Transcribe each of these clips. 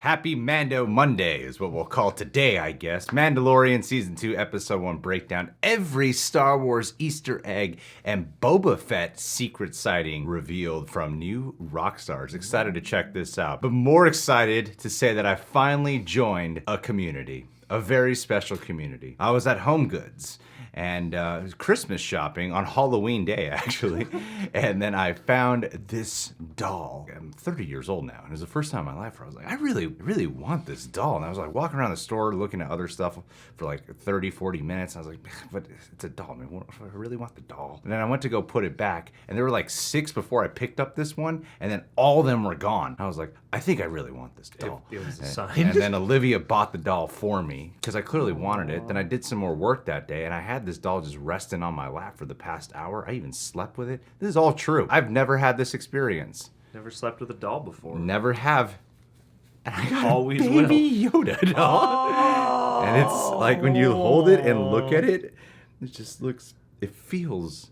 Happy Mando Monday is what we'll call today, I guess. Mandalorian Season 2, Episode 1 breakdown. Every Star Wars Easter egg and Boba Fett secret sighting revealed from new Rockstars. Excited to check this out. But more excited to say that I finally joined a community. A very special community. I was at Home Goods and Christmas shopping on Halloween Day, actually. And then I found this doll. I'm 30 years old now, and it was the first time in my life where I was like, I really want this doll. And I was like walking around the store looking at other stuff for like 30, 40 minutes. And I was like, but it's a doll, man. I really want the doll. And then I went to go put it back, and there were like 6 before I picked up this one, and then all of them were gone. I was like, I think I really want this doll. It was a sign. And then Olivia bought the doll for me because I clearly wanted it. Then I did some more work that day, and I had this doll just resting on my lap for the past hour. I even slept with it. This is all true. I've never had this experience. Never slept with a doll before. Never have. And I got Always a baby Yoda doll. Oh. And it's like when you hold it and look at it, it just looks, it feels,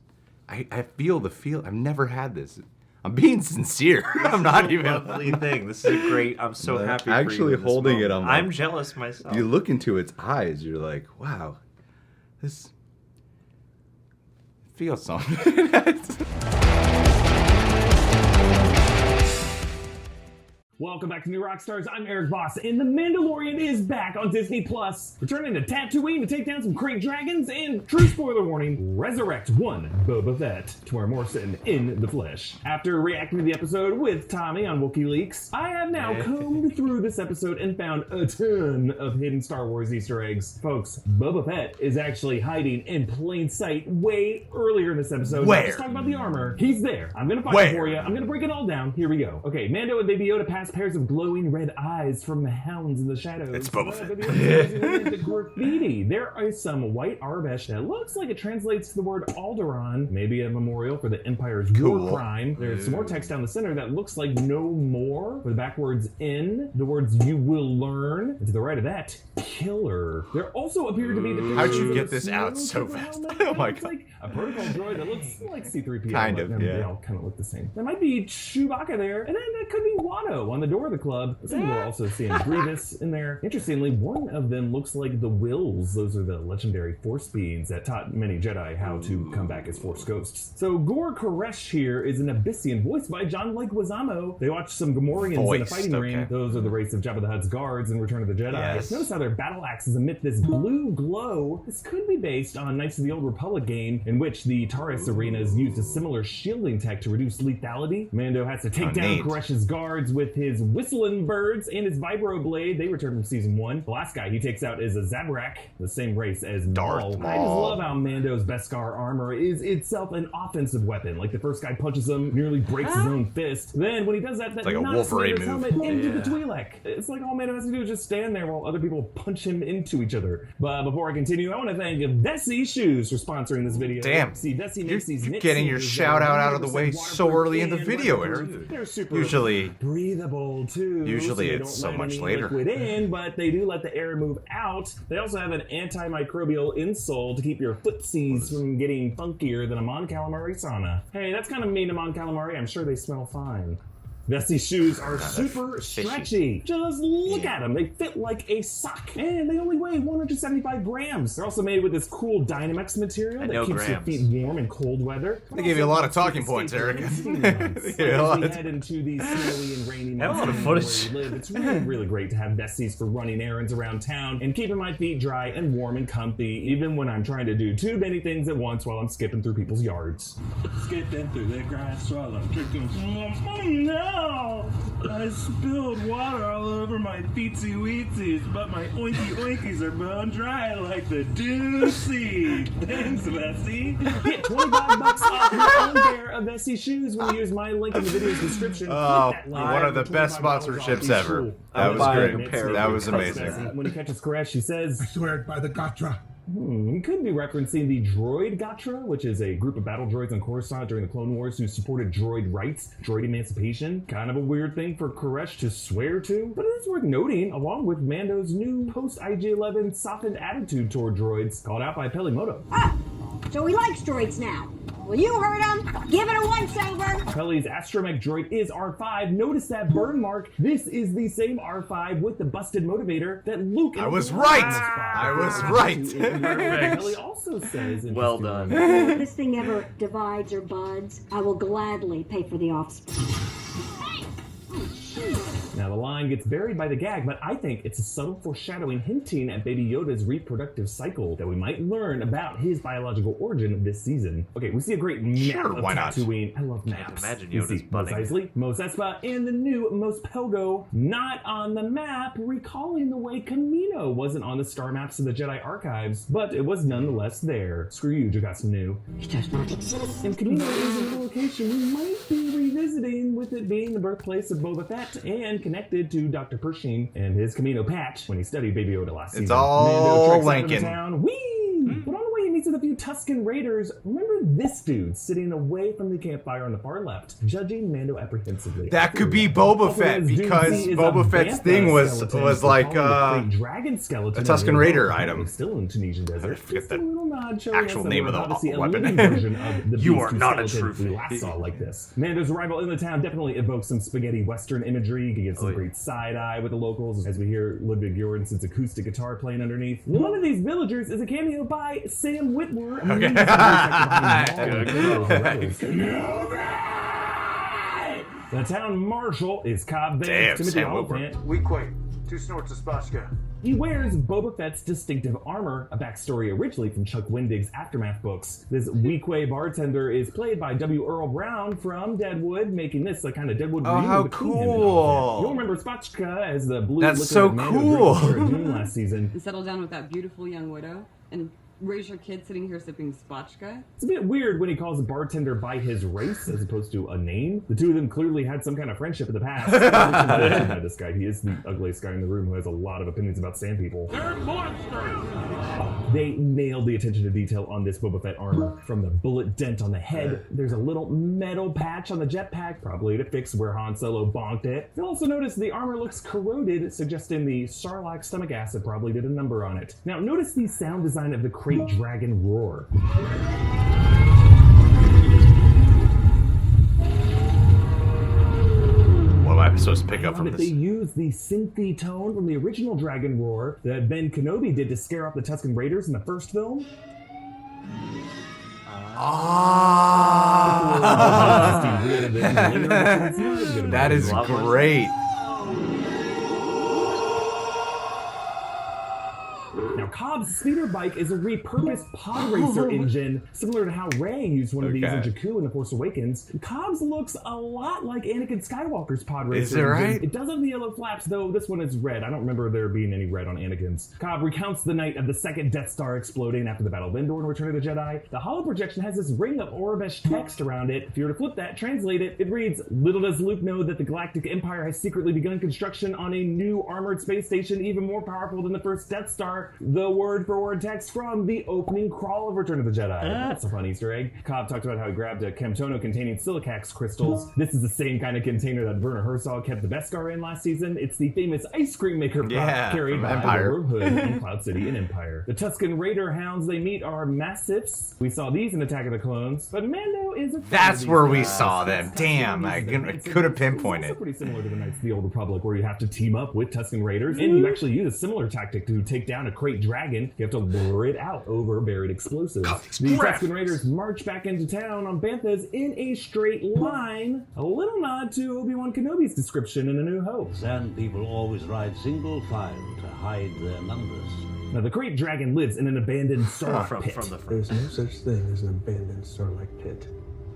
I feel the feel. I've never had this. I'm being sincere. I'm not even. Lovely thing. This is a great. I'm so happy. For actually you in this holding moment. it. I'm jealous myself. You look into its eyes. You're like, wow, this feels something. Welcome back to New Rockstars. I'm Eric Voss, and The Mandalorian is back on Disney+. Returning to Tatooine to take down some great dragons, and true spoiler warning, resurrect one Boba Fett, Tamora Morrison, in the flesh. After reacting to the episode with Tommy on WikiLeaks, I have now combed through this episode and found a ton of hidden Star Wars Easter eggs. Folks, Boba Fett is actually hiding in plain sight way earlier in this episode. Where? Let's talk about the armor. He's there. I'm gonna find it for you. I'm gonna break it all down. Here we go. Okay, Mando and Baby Yoda pass pairs of glowing red eyes from the hounds in the shadows. It's Boba Fett. The graffiti. There is some white Arbesh that looks like it translates to the word Alderaan, maybe a memorial for the Empire's war crime. There's some more text down the center that looks like no more, with the backwards in, the words you will learn, and to the right of that, killer. There also appear to be the How'd you get this out so fast? Oh my god. Like a protocol droid that looks like C-3PO. Kind of, yeah. They all kind of look the same. There might be Chewbacca there, and then that could be Watto on the door of the club. We're also seeing Grievous in there. Interestingly, one of them looks like the Wills. Those are the legendary Force beings that taught many Jedi how to come back as Force ghosts. So Gor Koresh here is an Abyssian voiced by John Leguizamo. They watched some Gamorreans in a fighting ring. Those are the race of Jabba the Hutt's guards in Return of the Jedi. Yes. Notice how their battle axes emit this blue glow. This could be based on Knights of the Old Republic game, in which the Taurus arenas used a similar shielding tech to reduce lethality. Mando has to take down Koresh's guards with his whistling birds and his vibro blade. They returned from season 1. The last guy he takes out is a Zabrak, the same race as Maul. I just love how Mando's Beskar armor is itself an offensive weapon. Like the first guy punches him, nearly breaks his own fist. Then when he does that, like knocks Mando's helmet into the Yeah. Twi'lek. It's like all Mando has to do is just stand there while other people punch him into each other. But before I continue, I want to thank Vessi Shoes for sponsoring this video. Damn. See, Vessi makes these knit getting your sneakers shout that are out of the way 100% so early in the waterproof video, and Eric. They're super Usually breathable too. Usually so it's don't so let much any later. liquid in, but they do let the air move out. They also have an antimicrobial insole to keep your footsies from getting funkier than a Mon Calamari sauna. Hey, that's kind of mean to Mon Calamari. I'm sure they smell fine. Vessi shoes are super stretchy. Just look at them. They fit like a sock. And they only weigh 175 grams. They're also made with this cool Dynamex material that keeps your feet warm in cold weather. They gave you a lot of talking points, Eric. As we head into these snowy and rainy months, a lot of footage. where we live, it's really great to have Vessis for running errands around town and keeping my feet dry and warm and comfy, even when I'm trying to do too many things at once while I'm skipping through people's yards. Skipping through the grass while I'm drinking. Oh no! I spilled water all over my feetsy weetsies, but my oinky oinkies are bone dry like the dew sea. Thanks, Vessi. Get $25 off your own pair of Vessi shoes when you use my link in the video's description. Oh, Click that link one of the for best $25 off sponsorships each ever. shoe. That was great. pair of That was Vessi. amazing. When he catches Koresh, he says, I swear it by the Gatra. He could be referencing the Droid Gatra, which is a group of battle droids on Coruscant during the Clone Wars who supported droid rights, droid emancipation. Kind of a weird thing for Koresh to swear to, but it is worth noting, along with Mando's new post-IG-11 softened attitude toward droids, called out by Pelimoto. Ah, so he likes droids now. Well, you heard him. Give it a once-over. Kelly's astromech droid is R5. Notice that burn mark. This is the same R5 with the busted motivator that Luke. I was right. I was right. Kelly also says, Well done. If this thing ever divides or buds, I will gladly pay for the offspring. Now the line gets buried by the gag, but I think it's a subtle foreshadowing hinting at Baby Yoda's reproductive cycle that we might learn about his biological origin this season. Okay, we see a great map of why not? Tatooine. I love maps. Imagine We Yoda's see budding. Mos Eisley, Mos Espa, and the new Mos Pelgo not on the map, recalling the way Kamino wasn't on the star maps of the Jedi archives, but it was nonetheless there. Screw you, Jagasu Nu. It does not exist. And Kamino is a location we might be revisiting, with it being the birthplace of Boba Fett and connected to Dr. Pershing and his Kamino patch when he studied Baby Yoda last season. It's all Mando treks out of the Lincoln. town. Whee! But on the way he meets with a few Tusken Raiders. Remember this dude sitting away from the campfire on the far left, judging Mando apprehensively. That could be Boba Fett, because Boba Fett's thing was like dragon skeleton, a Tusken Raider item. Still in Tunisian desert. forget Just a the little nod showing actual us that name we're of the about to see a weapon. living version of the You beast are whose not a skeleton true we last saw like this. Mando's arrival in the town definitely evokes some spaghetti western imagery. You can get some great side eye with the locals as we hear Ludwig Göransson's acoustic guitar playing underneath. One of these villagers is a cameo by Sam Witwer. The town marshal is Cobb Damn, Vanth, Timothy Sam Oliphant. Weak weight. 2 snorts of spatchka. He wears Boba Fett's distinctive armor, a backstory originally from Chuck Wendig's Aftermath books. This Weequay bartender is played by W. Earl Brown from Deadwood, making this a kind of Deadwood reunion how between him and cool. Oliphant. You'll remember Spotchka as the blue That's liquor so that Mando cool. drank before Dune last season. And settle down with that beautiful young widow and raise your kid sitting here sipping spotchka. It's a bit weird when he calls a bartender by his race as opposed to a name. The two of them clearly had some kind of friendship in the past. By this guy, he is the ugliest guy in the room who has a lot of opinions about sand people. They're monsters! They nailed the attention to detail on this Boba Fett armor. From the bullet dent on the head, there's a little metal patch on the jetpack, probably to fix where Han Solo bonked it. You'll also notice the armor looks corroded, suggesting the Sarlacc stomach acid probably did a number on it. Now notice the sound design of the Crate Dragon roar. What am I supposed to pick up I love from it. this? They use the synthy tone from the original Dragon roar that Ben Kenobi did to scare off the Tusken Raiders in the first film. That is great. Now, Cobb's speeder bike is a repurposed pod racer engine, similar to how Rey used one of these in Jakku in The Force Awakens. Cobb's looks a lot like Anakin Skywalker's pod racer Is it engine. right? It does have the yellow flaps, though this one is red. I don't remember there being any red on Anakin's. Cobb recounts the night of the second Death Star exploding after the Battle of Endor in Return of the Jedi. The holo projection has this ring of Orabesh text around it. If you were to flip that, translate it, it reads, "Little does Luke know that the Galactic Empire has secretly begun construction on a new armored space station even more powerful than the first Death Star." The word-for-word text from the opening crawl of Return of the Jedi. That's a fun Easter egg. Cobb talked about how he grabbed a Chemtono containing silicax crystals. This is the same kind of container that Werner Herzog kept the Beskar in last season. It's the famous ice cream maker prop carried from by Empire. Wilbur Hood in Cloud City in Empire. The Tusken Raider hounds they meet are massifs. We saw these in Attack of the Clones, but Mando is a fan That's of these where we guys. saw them. Damn, I could have It's pinpointed. also pretty similar to the Knights of the Old Republic, where you have to team up with Tusken Raiders, and you actually use a similar tactic to take down a Crate Dragon. You have to lure it out over buried explosives. The Tusken Raiders march back into town on Banthas in a straight line. A little nod to Obi-Wan Kenobi's description in A New Hope. Sand people always ride single file to hide their numbers. Now, the Crate Dragon lives in an abandoned Sarlacc pit. From the front. There's no such thing as an abandoned Sarlacc pit.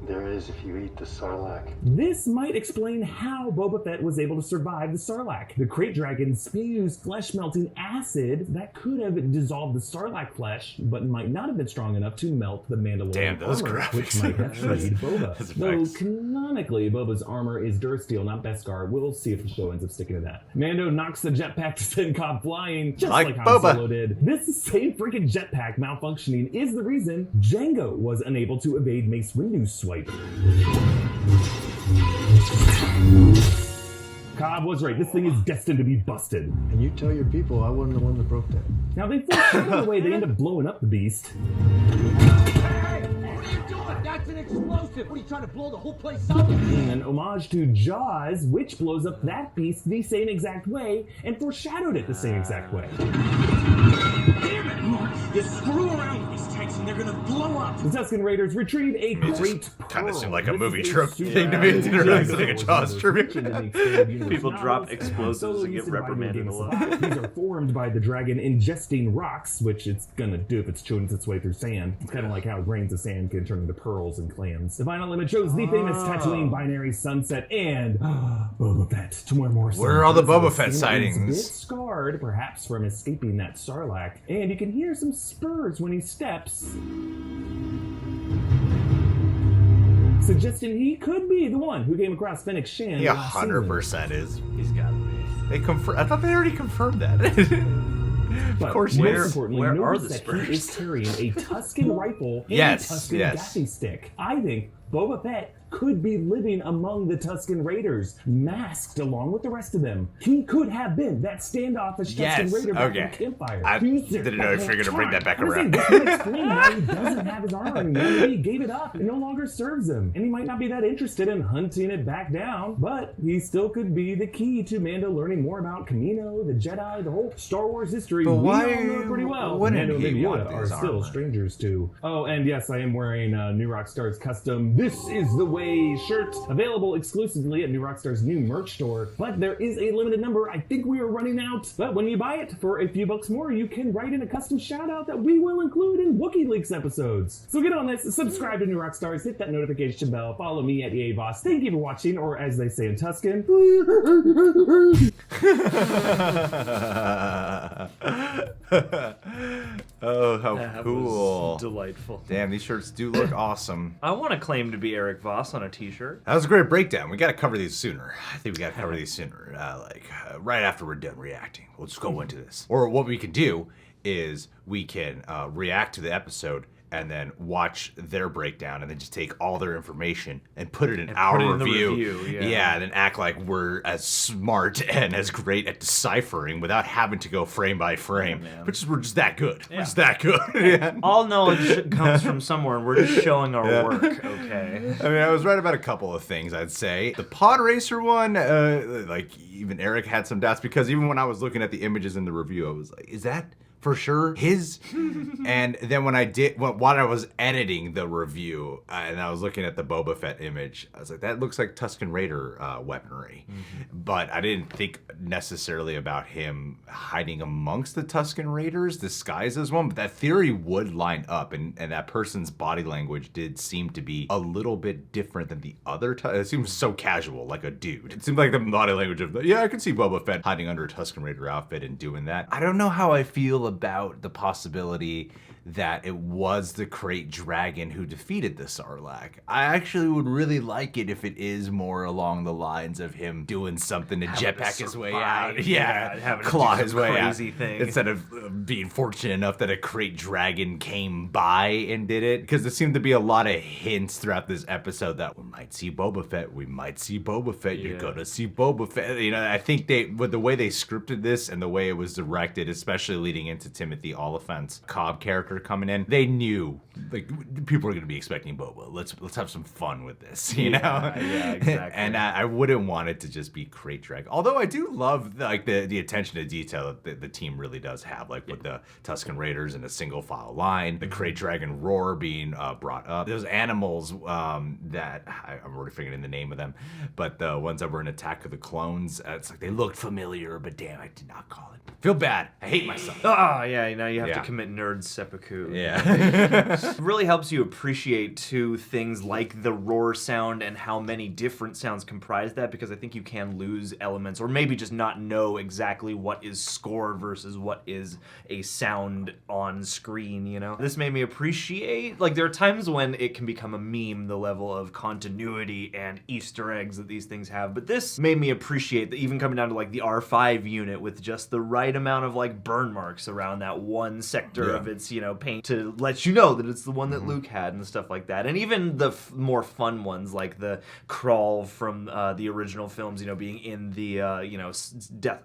There is if you eat the Sarlacc. This might explain how Boba Fett was able to survive the Sarlacc. The Crate Dragon spews flesh-melting acid that could have dissolved the Sarlacc flesh, but might not have been strong enough to melt the Mandalorian those armor, graphics. which might have freed Boba. That's Though facts. canonically, Boba's armor is Durasteel, not Beskar. We'll see if the show ends up sticking to that. Mando knocks the jetpack to send Cobb flying, just Like like Han Boba. Solo did. This same freaking jetpack malfunctioning is the reason Jango was unable to evade Mace Windu's swipe. Cobb was right. This thing is destined to be busted. And you tell your people I wasn't the one that broke that. Now, they foreshadow the way they end up blowing up the beast. Hey, what are you doing? That's an explosive. What are you trying to blow the whole place up? An homage to Jaws, which blows up that beast the same exact way and foreshadowed it the same exact way. Damn it, Mark! You screw around with these tanks and they're gonna blow up. The Tusken Raiders retrieve a great kind of pearl. seemed like a This movie is trip super thing to me. It didn't really cool. seem like a Jaws tribute. People drop explosives and get reprimanded a lot. These are formed by the dragon ingesting rocks, which it's gonna do if it's chewing its way through sand. It's kind of like how grains of sand can turn into pearls and clams. The final image shows the famous Tatooine binary sunset and Boba Fett. To more Where are all the Boba Fett He's sightings? a bit scarred, perhaps from escaping that Sarlacc, and you can hear some spurs when he steps, suggesting he could be the one who came across Fennec Shan. He 100% is. He's gotta be. I thought they already confirmed that. But of course, most where importantly, are notice the that he is Spurs? carrying a Tusken rifle and Yes, a Tusken yes. gaffy stick. I think Boba Fett could be living among the Tusken Raiders, masked along with the rest of them. He could have been that standoffish Yes, Tusken Raider back okay. in Campfire. I He's didn't know if you were going to bring that back I'm around. saying, this would explain why he doesn't have his armor anymore. Maybe he gave it up. It no longer serves him. And he might not be that interested in hunting it back down, but he still could be the key to Mando learning more about Kamino, the Jedi, the whole Star Wars history. But We why all know pretty well. wouldn't Mando and he Baby want Yoda are his still armor? strangers to. Oh, and yes, I am wearing New Rockstars custom This Is the Way shirt, available exclusively at New Rockstars' new merch store. But there is a limited number. I think we are running out. But when you buy it for a few bucks more, you can write in a custom shout out that we will include in Wookiee Leaks episodes. So get on this, subscribe to New Rockstars, hit that notification bell, follow me at EA Boss. Thank you for watching, or as they say in Tuscan. Oh, how That cool. was delightful. Damn, these shirts do look awesome. I want to claim to be Eric Voss on a t-shirt. That was a great breakdown. We got to cover these sooner. I think we got to cover these sooner. Right after we're done reacting. We'll just go into this. Or what we can do is we can react to the episode and then watch their breakdown and then just take all their information and put it in our put it in the review. review, yeah. And then act like we're as smart and as great at deciphering without having to go frame by frame. We're just that good. We're just that good. Yeah. All knowledge comes from somewhere, and we're just showing our work, okay? I mean, I was right about a couple of things, I'd say. The pod racer one, even Eric had some doubts, because even when I was looking at the images in the review, I was like, is that for sure his? And then when while I was editing the review and I was looking at the Boba Fett image, I was like, that looks like Tusken Raider weaponry. But I didn't think necessarily about him hiding amongst the Tusken Raiders disguised as one, but that theory would line up, and that person's body language did seem to be a little bit different than the other. It seems so casual, like a dude. It seemed like the body language of, I could see Boba Fett hiding under a Tusken Raider outfit and doing that. I don't know how I feel about the possibility that it was the Krayt Dragon who defeated the Sarlacc. I actually would really like it if it is more along the lines of him doing something to jetpack his way out. Yeah, having to claw do his some way crazy out. thing. Instead of being fortunate enough that a Krayt Dragon came by and did it. Because there seemed to be a lot of hints throughout this episode that we might see Boba Fett, we might see Boba Fett, you're gonna see Boba Fett. You know, I think with the way they scripted this and the way it was directed, especially leading into Timothy Oliphant's Cobb character coming in, they knew like people are gonna be expecting Boba. Let's have some fun with this, you know? Yeah, exactly. And I wouldn't want it to just be Krayt Dragon. Although I do love like the attention to detail that the team really does have, like with the Tusken Raiders in a single file line, the Krayt Dragon roar being brought up. Those animals that I'm already forgetting the name of them, but the ones that were in Attack of the Clones, it's like they looked familiar, but damn, I did not call it. Feel bad. I hate myself. Oh, yeah, now you have to commit nerd seppuku. Yeah. It really helps you appreciate, too, things like the roar sound and how many different sounds comprise that, because I think you can lose elements, or maybe just not know exactly what is score versus what is a sound on screen, you know? This made me appreciate, like, there are times when it can become a meme, the level of continuity and Easter eggs that these things have, but this made me appreciate that, even coming down to, like, the R5 unit with just the right amount of, like, burn marks around that one sector of its, paint to let you know that it's the one that Luke had and stuff like that. And even the more fun ones, like the crawl from the original films, being in the,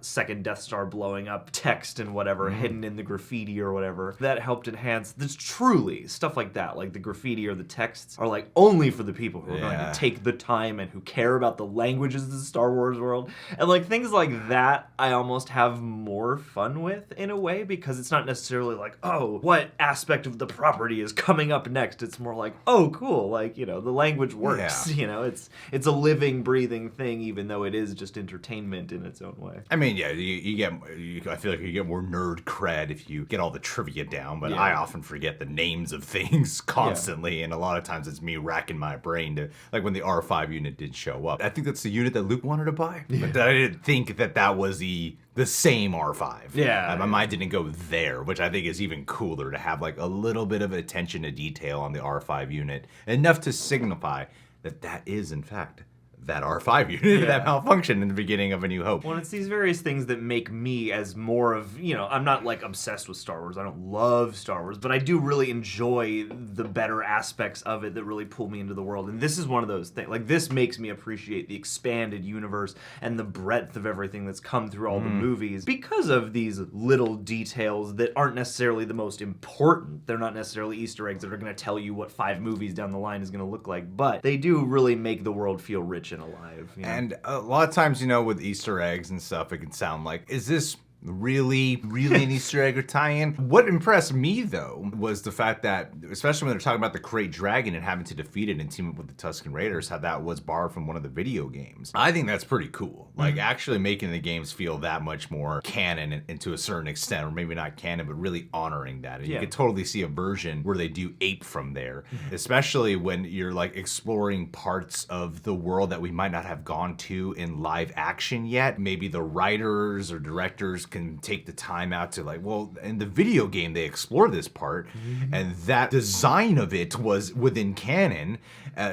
second Death Star blowing up text and whatever, hidden in the graffiti or whatever, that helped enhance this. Truly, stuff like that, like the graffiti or the texts, are like only for the people who are going to take the time and who care about the languages of the Star Wars world. And like things like that, I almost have more fun with in a way, because it's not necessarily like, oh, what aspect of the property is coming up next. It's more like, oh, cool, like, the language works. It's a living, breathing thing, even though it is just entertainment in its own way. I mean, yeah, I feel like you get more nerd cred if you get all the trivia down, but I often forget the names of things constantly, and a lot of times it's me racking my brain to, like when the R5 unit did show up. I think that's the unit that Luke wanted to buy, but I didn't think that was the same R5. My mind didn't go there, which I think is even cooler, to have like a little bit of attention to detail on the R5 unit, enough to signify that is in fact that R5 unit that malfunctioned in the beginning of A New Hope. Well, it's these various things that make me as more of, I'm not like obsessed with Star Wars. I don't love Star Wars, but I do really enjoy the better aspects of it that really pull me into the world. And this is one of those things. Like, this makes me appreciate the expanded universe and the breadth of everything that's come through all the movies, because of these little details that aren't necessarily the most important. They're not necessarily Easter eggs that are going to tell you what 5 movies down the line is going to look like, but they do really make the world feel rich and alive. And a lot of times, with Easter eggs and stuff, it can sound like, is this really an Easter egg or tie-in? What impressed me, though, was the fact that, especially when they're talking about the Krayt Dragon and having to defeat it and team up with the Tusken Raiders, how that was borrowed from one of the video games. I think that's pretty cool. Like, actually making the games feel that much more canon, and to a certain extent, or maybe not canon, but really honoring that. And you could totally see a version where they do ape from there, especially when you're like exploring parts of the world that we might not have gone to in live action yet. Maybe the writers or directors can take the time out to, like, well, in the video game they explore this part, and that design of it was within canon,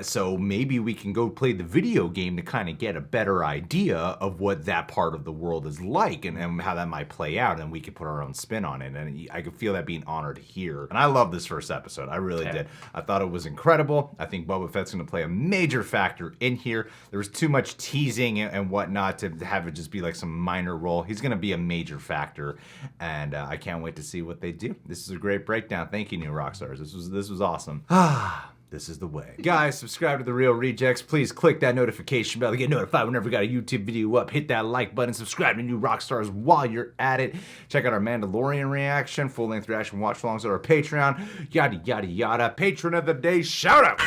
so maybe we can go play the video game to kind of get a better idea of what that part of the world is like, and how that might play out, and we could put our own spin on it. And I could feel that being honored here. And I love this first episode. I really did. I thought it was incredible. I think Boba Fett's going to play a major factor in here. There was too much teasing and whatnot to have it just be like some minor role. He's going to be a major factor, and I can't wait to see what they do. This is a great breakdown. Thank you, New Rockstars. This was awesome. This is the way. Guys, subscribe to The Real Rejects. Please click that notification bell to get notified whenever we got a YouTube video up. Hit that like button. Subscribe to New Rockstars while you're at it. Check out our Mandalorian reaction, full-length reaction watch-alongs at our Patreon. Yada, yada, yada. Patron of the day, shout out!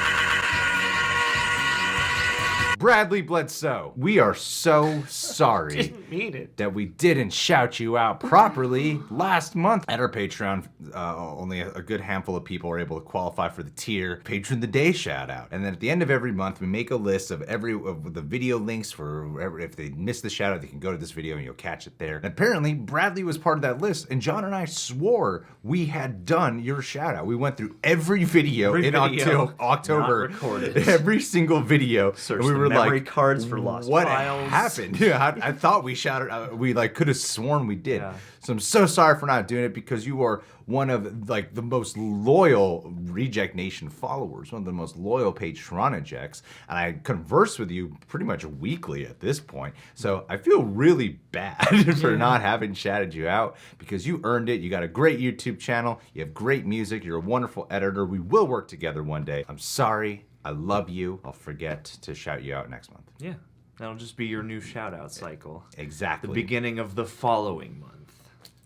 Bradley Bledsoe. We are so sorry Didn't mean it. that we didn't shout you out properly last month at our Patreon. Only a good handful of people are able to qualify for the tier Patron of the Day shout out. And then at the end of every month, we make a list of the video links for if they miss the shout out, they can go to this video and you'll catch it there. And apparently, Bradley was part of that list, and John and I swore we had done your shout out. We went through every video in October, not recorded. Every single video. Search and we the were memory like, cards for lost what files. happened? Yeah, I thought we shouted. We could have sworn we did. Yeah. So I'm so sorry for not doing it, because you are one of like the most loyal Reject Nation followers, one of the most loyal Patronejects, and I converse with you pretty much weekly at this point. So I feel really bad for not having shouted you out, because you earned it. You got a great YouTube channel. You have great music. You're a wonderful editor. We will work together one day. I'm sorry. I love you. I'll forget to shout you out next month. Yeah, that'll just be your new shout-out cycle. Exactly. The beginning of the following month.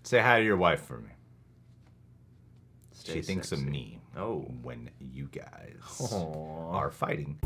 Say hi to your wife for me. Stay She thinks of sexy. me Oh. when you guys Aww. are fighting.